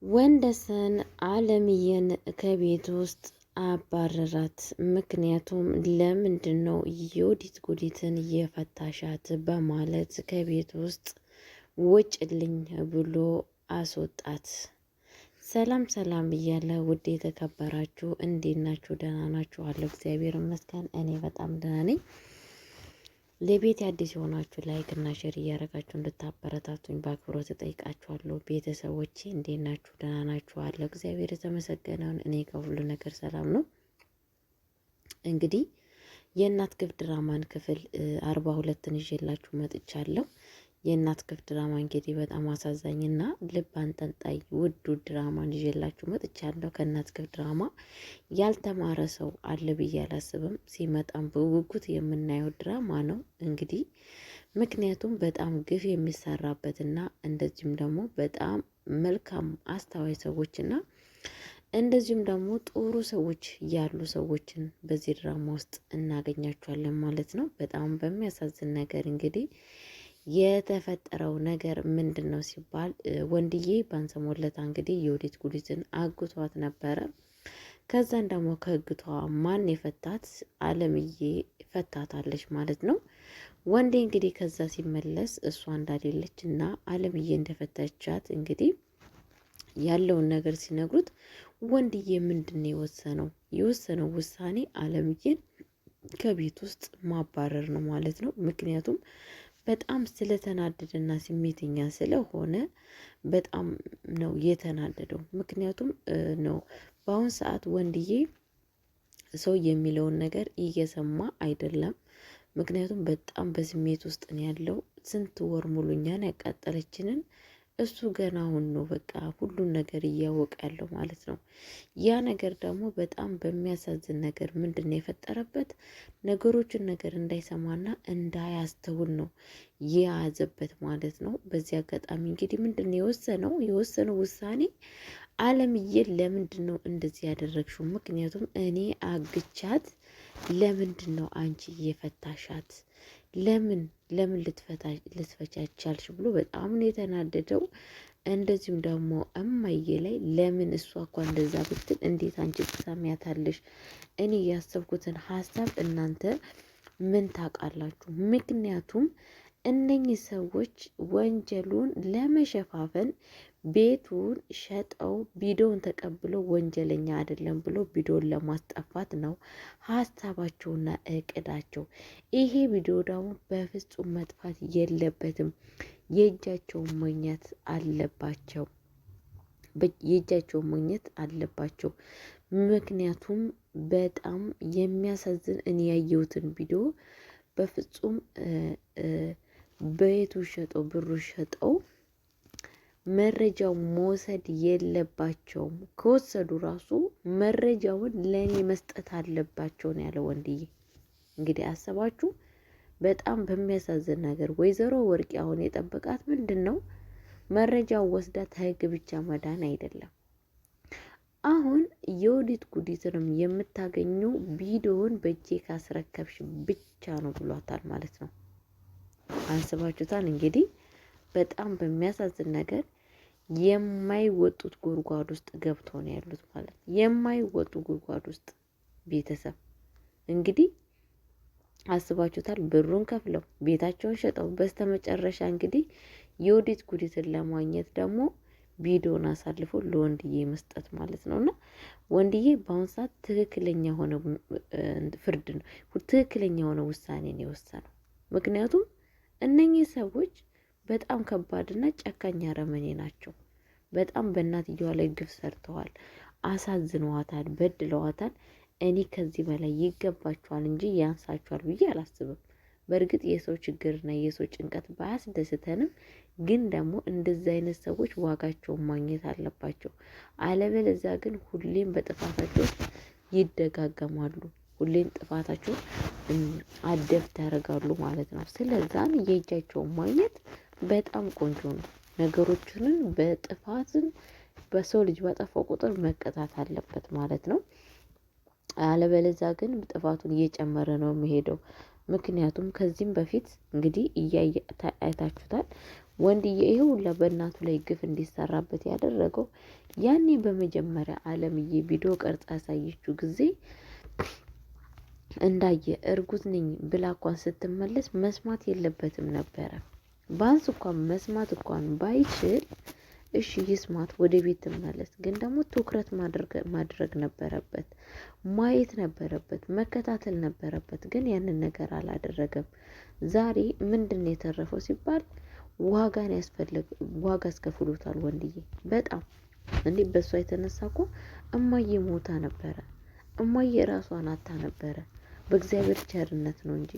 ወንደሰን አለምዬን ከቤት ውስጥ አባረራት። ምክንያቱም ለምንድን ነው የወዲት ጉዲትን እየፈታሻት በማለት ከቤት ውስጥ ውጭልኝ ብሎ አስወጣት። ሰላም ሰላም እያለ ውድ የተከበራችሁ እንዴት ናችሁ? ደህና ናችሁ? አለሁ እግዚአብሔር ይመስገን እኔ በጣም ደህና ነኝ። ለቤት አዲስ የሆናችሁ ላይክ እና ሼር እያደረጋችሁ እንድታበረታቱኝ በአክብሮት እጠይቃችኋለሁ። ቤተሰቦቼ እንዴት ናችሁ? ደህና ናችሁ? አለሁ እግዚአብሔር የተመሰገነውን እኔ ከሁሉ ነገር ሰላም ነው። እንግዲህ የእናት ግፍ ድራማን ክፍል 42ን ይዤላችሁ መጥቻለሁ። የእናት ግፍ ድራማ እንግዲህ በጣም አሳዛኝና ልብ አንጠልጣይ ውዱ ድራማን ይዤላችሁ መጥቻለሁ። ከእናት ግፍ ድራማ ያልተማረ ሰው አለ ብዬ አላስብም። ሲመጣም በጉጉት የምናየው ድራማ ነው እንግዲህ ምክንያቱም በጣም ግፍ የሚሰራበትና እንደዚሁም ደግሞ በጣም መልካም አስተዋይ ሰዎችና እንደዚሁም ደግሞ ጥሩ ሰዎች ያሉ ሰዎችን በዚህ ድራማ ውስጥ እናገኛቸዋለን ማለት ነው። በጣም በሚያሳዝን ነገር እንግዲህ የተፈጠረው ነገር ምንድን ነው ሲባል ወንድዬ ባንሰሞለታ እንግዲህ የወዲት ጉዲትን አግቷት ነበረ። ከዛን ደግሞ ከህግቷ ማን የፈታት? አለምዬ ፈታታለች ማለት ነው። ወንዴ እንግዲህ ከዛ ሲመለስ እሷ እንዳሌለች እና አለምዬ እንደፈታቻት እንግዲህ ያለውን ነገር ሲነግሩት ወንድዬ ምንድን ነው የወሰነው ውሳኔ አለምዬን ከቤት ውስጥ ማባረር ነው ማለት ነው። ምክንያቱም በጣም ስለተናደደና ስሜተኛ ስለሆነ በጣም ነው የተናደደው። ምክንያቱም ነው በአሁን ሰዓት ወንድዬ ሰው የሚለውን ነገር እየሰማ አይደለም። ምክንያቱም በጣም በስሜት ውስጥ ነው ያለው። ስንት ወር ሙሉ እኛን ያቃጠለችንን እሱ ገና አሁን ነው በቃ ሁሉን ነገር እያወቀ ያለው ማለት ነው። ያ ነገር ደግሞ በጣም በሚያሳዝን ነገር ምንድን ነው የፈጠረበት ነገሮችን ነገር እንዳይሰማና እንዳያስተውል ነው የያዘበት ማለት ነው። በዚህ አጋጣሚ እንግዲህ ምንድን ነው የወሰነው ውሳኔ አለምዬን ለምንድን ነው እንደዚህ ያደረግሽው? ምክንያቱም እኔ አግቻት ለምንድን ነው አንቺ እየፈታሻት? ለምን ልትፈቻቻልሽ ብሎ በጣም ነው የተናደደው። እንደዚሁም ደግሞ እማዬ ላይ ለምን እሷ እኳ እንደዛ ብትል እንዴት አንቺ ትሰሚያታለሽ? እኔ ያሰብኩትን ሀሳብ እናንተ ምን ታውቃላችሁ? ምክንያቱም እነኚህ ሰዎች ወንጀሉን ለመሸፋፈን ቤቱን ሸጠው ቪዲዮን ተቀብለው ወንጀለኛ አይደለም ብሎ ቪዲዮን ለማስጠፋት ነው ሀሳባቸውና እቅዳቸው። ይሄ ቪዲዮ ደግሞ በፍጹም መጥፋት የለበትም። የእጃቸውን ማግኘት አለባቸው። ምክንያቱም በጣም የሚያሳዝን እኔ ያየሁትን ቪዲዮ በፍጹም ቤቱ ሸጠው ብሩ ሸጠው መረጃው መውሰድ የለባቸውም። ከወሰዱ ራሱ መረጃውን ለእኔ መስጠት አለባቸው ነው ያለው ወንድዬ። እንግዲህ አሰባችሁ። በጣም በሚያሳዝን ነገር ወይዘሮ ወርቄ አሁን የጠበቃት ምንድን ነው? መረጃው ወስዳ ከህግ ብቻ መዳን አይደለም። አሁን የወዲት ጉዲትንም የምታገኘው ቪዲዮውን በእጄ ካስረከብሽ ብቻ ነው ብሏታል ማለት ነው። አስባችሁታል እንግዲህ በጣም በሚያሳዝን ነገር የማይወጡት ጉድጓድ ውስጥ ገብተው ነው ያሉት ማለት የማይወጡ ጉድጓድ ውስጥ ቤተሰብ እንግዲህ አስባችሁታል። ብሩን ከፍለው ቤታቸውን ሸጠው በስተመጨረሻ እንግዲህ የወዲት ጉዲትን ለማግኘት ደግሞ ቪዲዮን አሳልፎ ለወንድዬ መስጠት ማለት ነው። እና ወንድዬ በአሁኑ ሰዓት ትክክለኛ ሆነ ፍርድ ነው፣ ትክክለኛ ሆነ ውሳኔ ነው የወሰነው። ምክንያቱም እነኚህ ሰዎች በጣም ከባድና ጨካኝ አረመኔ ናቸው። በጣም በእናትየዋ ላይ ግፍ ሰርተዋል፣ አሳዝነዋታል፣ በድለዋታል። እኔ ከዚህ በላይ ይገባቸዋል እንጂ ያንሳቸዋል ብዬ አላስብም። በእርግጥ የሰው ችግርና የሰው ጭንቀት ባያስደስተንም ግን ደግሞ እንደዚህ አይነት ሰዎች ዋጋቸውን ማግኘት አለባቸው። አለበለዚያ ግን ሁሌም በጥፋታቸው ይደጋገማሉ። ሁሌም ጥፋታቸው አደብት ያደርጋሉ ማለት ነው። ስለዛም የእጃቸውን ማግኘት በጣም ቆንጆ ነው። ነገሮችንን በጥፋትን በሰው ልጅ ባጠፋው ቁጥር መቀጣት አለበት ማለት ነው። አለበለዚያ ግን ጥፋቱን እየጨመረ ነው የሚሄደው። ምክንያቱም ከዚህም በፊት እንግዲህ አይታችሁታል። ወንድዬ ይሄ ሁላ በእናቱ ላይ ግፍ እንዲሰራበት ያደረገው ያኔ በመጀመሪያ አለምዬ ቪዲዮ ቀርጻ ያሳየችው ጊዜ እንዳየ እርጉዝ ነኝ ብላ እንኳን ስትመለስ መስማት የለበትም ነበረ። ባንስ እንኳን መስማት እንኳን ባይችል እሺ ይስማት፣ ወደ ቤት ትመለስ። ግን ደግሞ ትኩረት ማድረግ ነበረበት፣ ማየት ነበረበት፣ መከታተል ነበረበት። ግን ያንን ነገር አላደረገም። ዛሬ ምንድን ነው የተረፈው ሲባል ዋጋ አስከፍሎታል ወንድዬ በጣም እንዴ። በእሷ የተነሳ እኮ እማዬ ሞታ ነበረ፣ እማዬ ራሷን አታ ነበረ። በእግዚአብሔር ቸርነት ነው እንጂ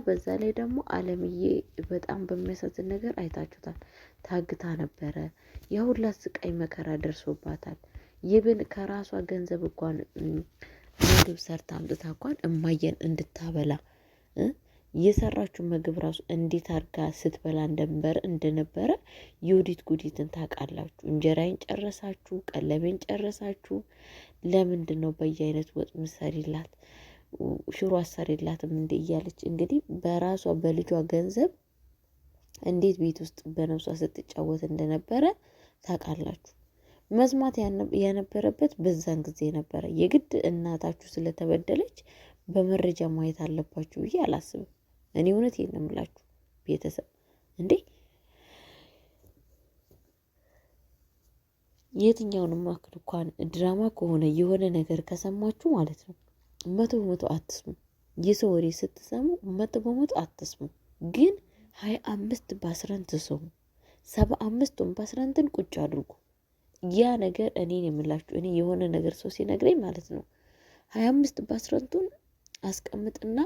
በዛ ላይ ደግሞ አለምዬ በጣም በሚያሳዝን ነገር አይታችሁታል። ታግታ ነበረ። የሁላ ስቃይ መከራ ደርሶባታል። ይብን ከራሷ ገንዘብ እንኳን ምግብ ሰርታ አምጥታ እንኳን እማየን እንድታበላ የሰራችሁ ምግብ ራሱ እንዴት አድርጋ ስትበላ እንደነበረ የወዲት ጉዲትን ታውቃላችሁ። እንጀራዬን ጨረሳችሁ፣ ቀለቤን ጨረሳችሁ። ለምንድን ነው በየአይነት ወጥ ምሰሪላት ሽሮ አሰሪላትም እንዴ እያለች እንግዲህ በራሷ በልጇ ገንዘብ እንዴት ቤት ውስጥ በነፍሷ ስትጫወት እንደነበረ ታውቃላችሁ። መስማት የነበረበት በዛን ጊዜ ነበረ። የግድ እናታችሁ ስለተበደለች በመረጃ ማየት አለባችሁ ብዬ አላስብም። እኔ እውነቴን ነው የምላችሁ ቤተሰብ እንዴ የትኛውንም አክል እንኳን ድራማ ከሆነ የሆነ ነገር ከሰማችሁ ማለት ነው 100% አትስሙ። የሰው ወሬ ስትሰሙ 100% አትስሙ። ግን 25 በ11 ስሙ፣ 75ቱን በ11 ቁጭ አድርጉ። ያ ነገር እኔን የምላችሁ እኔ የሆነ ነገር ሰው ሲነግረኝ ማለት ነው 25 በ11ቱን አስቀምጥና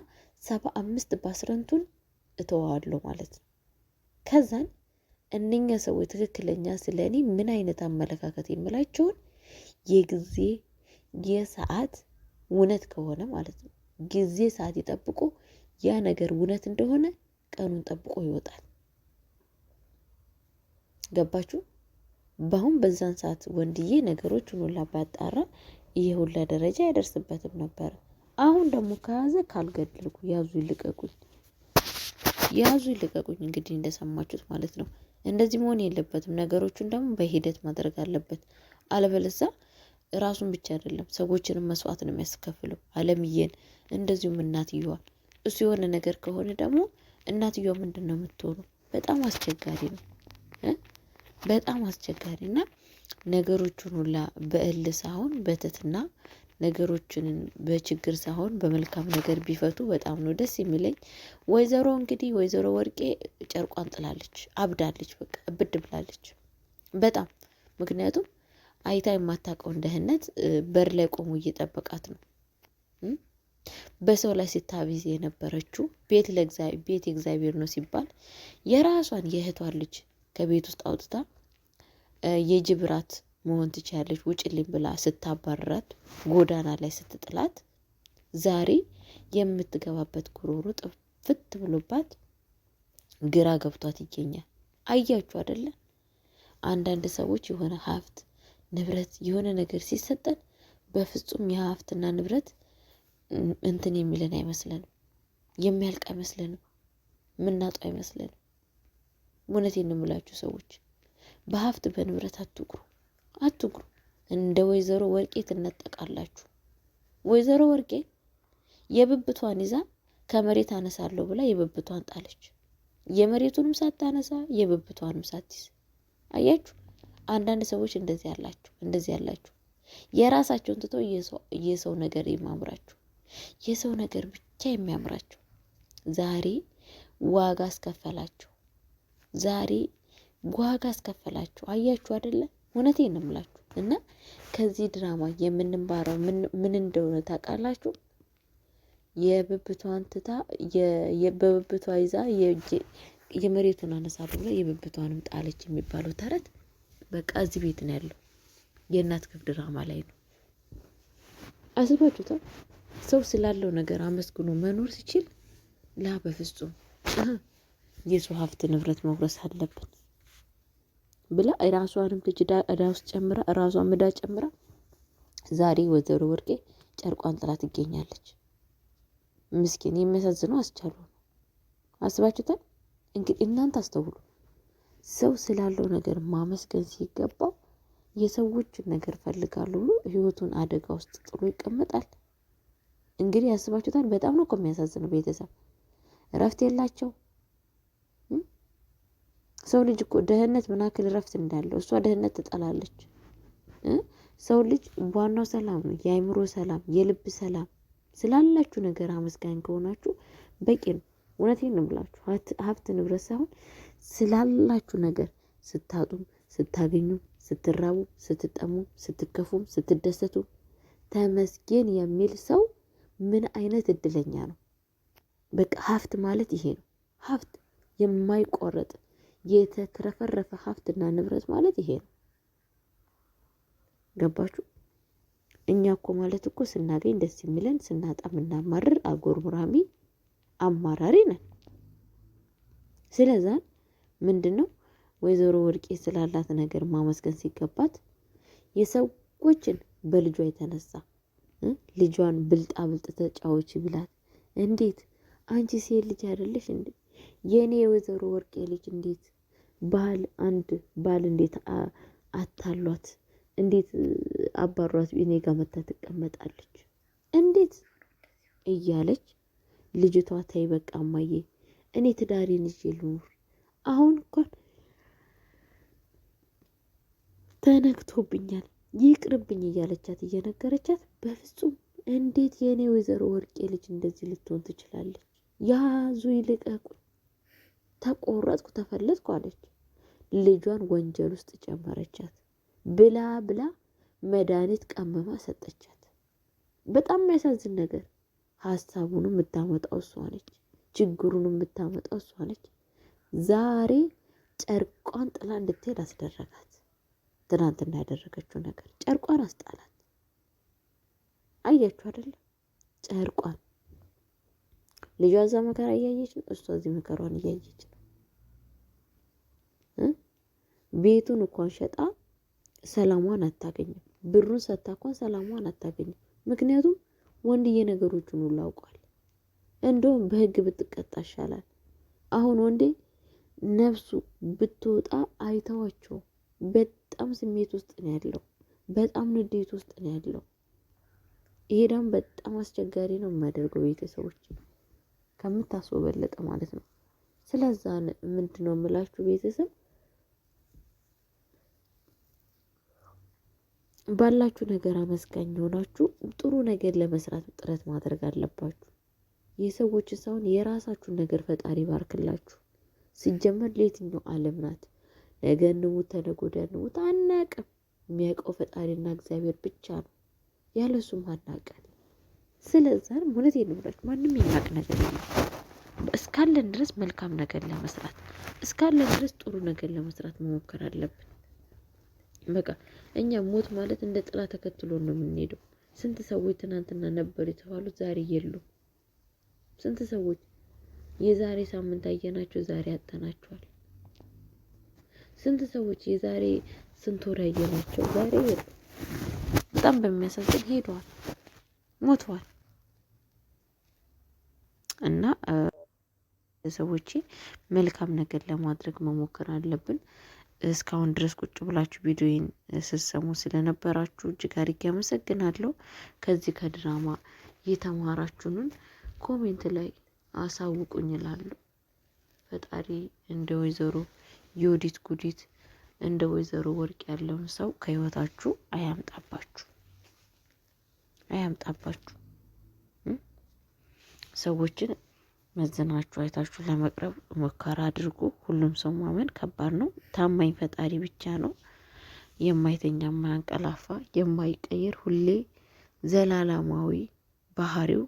75 በ11ቱን እተዋዋለሁ ማለት ነው። ከዛን እነኛ ሰዎች ትክክለኛ ስለ እኔ ምን አይነት አመለካከት የምላቸውን የጊዜ የሰዓት እውነት ከሆነ ማለት ነው ጊዜ ሰዓት ይጠብቁ። ያ ነገር እውነት እንደሆነ ቀኑን ጠብቆ ይወጣል። ገባችሁ? በአሁን በዛን ሰዓት ወንድዬ ነገሮችን ሁላ ባጣራ ይሄ ሁላ ደረጃ አይደርስበትም ነበር። አሁን ደግሞ ከያዘ ካልገደልኩ ያዙ ይልቀቁኝ፣ ያዙ ይልቀቁኝ። እንግዲህ እንደሰማችሁት ማለት ነው። እንደዚህ መሆን የለበትም። ነገሮቹን ደግሞ በሂደት ማድረግ አለበት። አለበለዚያ ራሱን ብቻ አይደለም ሰዎችንም መስዋዕት ነው የሚያስከፍለው። አለምዬን እንደዚሁም እናትየዋን። እሱ የሆነ ነገር ከሆነ ደግሞ እናትየዋ ምንድን ነው የምትሆነው? በጣም አስቸጋሪ ነው፣ በጣም አስቸጋሪ እና ነገሮቹን ሁላ በእል ሳይሆን በትትና ነገሮችን በችግር ሳይሆን በመልካም ነገር ቢፈቱ በጣም ነው ደስ የሚለኝ። ወይዘሮ ወርቄ ጨርቋን ጥላለች፣ አብዳለች፣ በቃ እብድ ብላለች በጣም ምክንያቱም አይታ የማታውቀውን ደህንነት በር ላይ ቆሞ እየጠበቃት ነው። በሰው ላይ ሲታቢዝ የነበረችው ቤት የእግዚአብሔር ነው ሲባል የራሷን የእህቷን ልጅ ከቤት ውስጥ አውጥታ የጅብራት መሆን ትችያለች ውጭልኝ ብላ ስታባረራት ጎዳና ላይ ስትጥላት ዛሬ የምትገባበት ጉሮሮ ጥፍት ብሎባት ግራ ገብቷት ይገኛል። አያችሁ አይደለ? አንዳንድ ሰዎች የሆነ ሀብት ንብረት የሆነ ነገር ሲሰጠን በፍጹም የሀብትና ንብረት እንትን የሚለን አይመስለንም፣ የሚያልቅ አይመስለንም፣ ምናጣው አይመስለንም። እውነቴን ነው የምላችሁ ሰዎች በሀብት በንብረት አትጉሩ። እንደ ወይዘሮ ወርቄ ትነጠቃላችሁ። ወይዘሮ ወርቄ የብብቷን ይዛ ከመሬት አነሳለሁ ብላ የብብቷን ጣለች። የመሬቱንም ሳታነሳ የብብቷንም ሳትይዝ። አያችሁ፣ አንዳንድ ሰዎች እንደዚህ ያላችሁ የራሳቸውን ትተው የሰው ነገር የሚያምራችሁ፣ የሰው ነገር ብቻ የሚያምራችሁ ዛሬ ዋጋ አስከፈላችሁ። አያችሁ አይደለ? እውነቴን ነው የምላችሁ። እና ከዚህ ድራማ የምንማረው ምን እንደሆነ ታውቃላችሁ? የብብቷን ትታ በብብቷ ይዛ የመሬቱን አነሳለሁ ብላ የብብቷንም ጣለች የሚባለው ተረት በቃ እዚህ ቤት ነው ያለው። የእናት ክፍ ድራማ ላይ ነው። አስባችሁታል? ሰው ስላለው ነገር አመስግኖ መኖር ሲችል በፍጹም የሰው ሀብት ንብረት መውረስ አለብን ብላ ራሷንም ልጅ ዕዳ ውስጥ ጨምራ ራሷን ዕዳ ጨምራ ዛሬ ወይዘሮ ወርቄ ጨርቋን ጥላ ትገኛለች። ምስኪን የሚያሳዝነው አስቻሉ ነው። አስባችሁታል? እንግዲህ እናንተ አስተውሉ። ሰው ስላለው ነገር ማመስገን ሲገባው የሰዎችን ነገር ፈልጋሉ ብሎ ህይወቱን አደጋ ውስጥ ጥሎ ይቀመጣል። እንግዲህ ያስባችሁታል። በጣም ነው እኮ የሚያሳዝነው። ቤተሰብ እረፍት የላቸው። ሰው ልጅ እኮ ደህንነት ምን ያክል እረፍት እንዳለው እሷ ደህንነት ትጠላለች። ሰው ልጅ ዋናው ሰላም ነው፣ የአእምሮ ሰላም፣ የልብ ሰላም። ስላላችሁ ነገር አመስጋኝ ከሆናችሁ በቂ ነው። እውነቴን ነው ብላችሁ ሀብት ንብረት ሳይሆን ስላላችሁ ነገር ስታጡም፣ ስታገኙም፣ ስትራቡ፣ ስትጠሙ፣ ስትከፉም፣ ስትደሰቱ ተመስገን የሚል ሰው ምን አይነት እድለኛ ነው። በቃ ሀብት ማለት ይሄ ነው። ሀብት የማይቆረጥ የተትረፈረፈ ሀብትና ንብረት ማለት ይሄ ነው። ገባችሁ? እኛ እኮ ማለት እኮ ስናገኝ ደስ የሚለን ስናጣ የምናማርር አጎርሙራሚ አማራሪ ነን። ስለዛ ምንድን ነው ወይዘሮ ወርቄ ስላላት ነገር ማመስገን ሲገባት የሰዎችን በልጇ የተነሳ ልጇን ብልጣ ብልጥ ተጫዎች ቢላት እንዴት አንቺ ሴት ልጅ አይደለሽ እንዴ? የኔ የወይዘሮ ወርቄ ልጅ እንዴት ባል እንዴት አታሏት እንዴት አባሯት እኔ ጋር መታ ትቀመጣለች እንዴት እያለች ልጅቷ ተይ በቃ እማዬ እኔ ትዳሬን ይዤ ልኑር አሁን እንኳን ተነክቶብኛል ይቅርብኝ እያለቻት እየነገረቻት በፍጹም እንዴት የኔ ወይዘሮ ወርቄ ልጅ እንደዚህ ልትሆን ትችላለች? ያዙ ይልቀቁ፣ ተቆረጥኩ ተፈለጥኩ አለች። ልጇን ወንጀል ውስጥ ጨመረቻት። ብላ መድኃኒት ቀመማ ሰጠቻት። በጣም የሚያሳዝን ነገር። ሀሳቡን የምታመጣው እሷ ነች፣ ችግሩን የምታመጣው እሷ ነች። ዛሬ ጨርቋን ጥላ እንድትሄድ አስደረጋት። ትናንትና ያደረገችው ነገር ጨርቋን አስጣላት። አያችሁ አይደለም? ጨርቋን ልጇ እዛ መከራ እያየች ነው፣ እሷ እዚህ መከሯን እያየች ነው። ቤቱን እንኳን ሸጣ ሰላሟን አታገኝም። ብሩን ሰጥታ እንኳን ሰላሟን አታገኝም። ምክንያቱም ወንድዬ ነገሮችን ሁሉ አውቋል። እንደውም በህግ ብትቀጣ ይሻላል። አሁን ወንዴ ነፍሱ ብትወጣ አይተዋቸው። በጣም ስሜት ውስጥ ነው ያለው፣ በጣም ንዴት ውስጥ ነው ያለው። ይሄ ደግሞ በጣም አስቸጋሪ ነው የሚያደርገው ቤተሰቦች ከምታስበው በለጠ ማለት ነው። ስለዛ ምንድነው የምላችሁ ቤተሰብ ባላችሁ ነገር አመስጋኝ ሆናችሁ ጥሩ ነገር ለመስራት ጥረት ማድረግ አለባችሁ። የሰዎች ሳይሆን የራሳችሁን ነገር ፈጣሪ ባርክላችሁ። ሲጀመር ለየትኛው ዓለም ናት? ነገ እንሙት ተነገ ወዲያ እንሙት አናቅም። የሚያውቀው ፈጣሪና እግዚአብሔር ብቻ ነው። ያለሱም አናቀን። ስለዛም እውነቴን ነው ብላችሁ ማንም የሚያውቅ ነገር የለም። እስካለን ድረስ መልካም ነገር ለመስራት እስካለን ድረስ ጥሩ ነገር ለመስራት መሞከር አለብን። በቃ እኛ ሞት ማለት እንደ ጥላ ተከትሎ ነው የምንሄደው። ስንት ሰዎች ትናንትና ነበር የተባሉት ዛሬ የሉም። ስንት ሰዎች የዛሬ ሳምንት አየናቸው ዛሬ አጣናቸዋል። ስንት ሰዎች የዛሬ ስንት ወር ያየናቸው ዛሬ የሉም። በጣም በሚያሳዝን ሄደዋል፣ ሞተዋል። እና ሰዎች መልካም ነገር ለማድረግ መሞከር አለብን። እስካሁን ድረስ ቁጭ ብላችሁ ቪዲዮን ስትሰሙ ስለነበራችሁ እጅግ አድርጌ አመሰግናለሁ። ከዚህ ከድራማ የተማራችሁንን ኮሜንት ላይ አሳውቁኝ እላለሁ። ፈጣሪ እንደ ወይዘሮ ዮዲት ጉዲት እንደ ወይዘሮ ወርቅ ያለውን ሰው ከህይወታችሁ አያምጣባችሁ። ሰዎችን መዝናችሁ አይታችሁ ለመቅረብ ሙከራ አድርጉ። ሁሉም ሰው ማመን ከባድ ነው። ታማኝ ፈጣሪ ብቻ ነው። የማይተኛ የማያንቀላፋ የማይቀየር ሁሌ ዘላለማዊ ባህሪው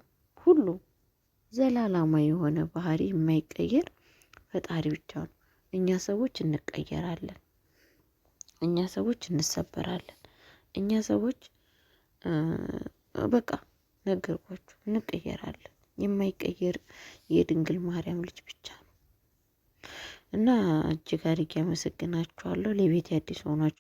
ሁሉ ዘላለማዊ የሆነ ባህሪ የማይቀየር ፈጣሪ ብቻ ነው። እኛ ሰዎች እንቀየራለን። እኛ ሰዎች እንሰበራለን። እኛ ሰዎች በቃ ነገርኳችሁ እንቀየራለን። የማይቀየር የድንግል ማርያም ልጅ ብቻ ነው። እና እጅግ አድርጌ አመሰግናችኋለሁ። ለቤት አዲስ ሆናችሁ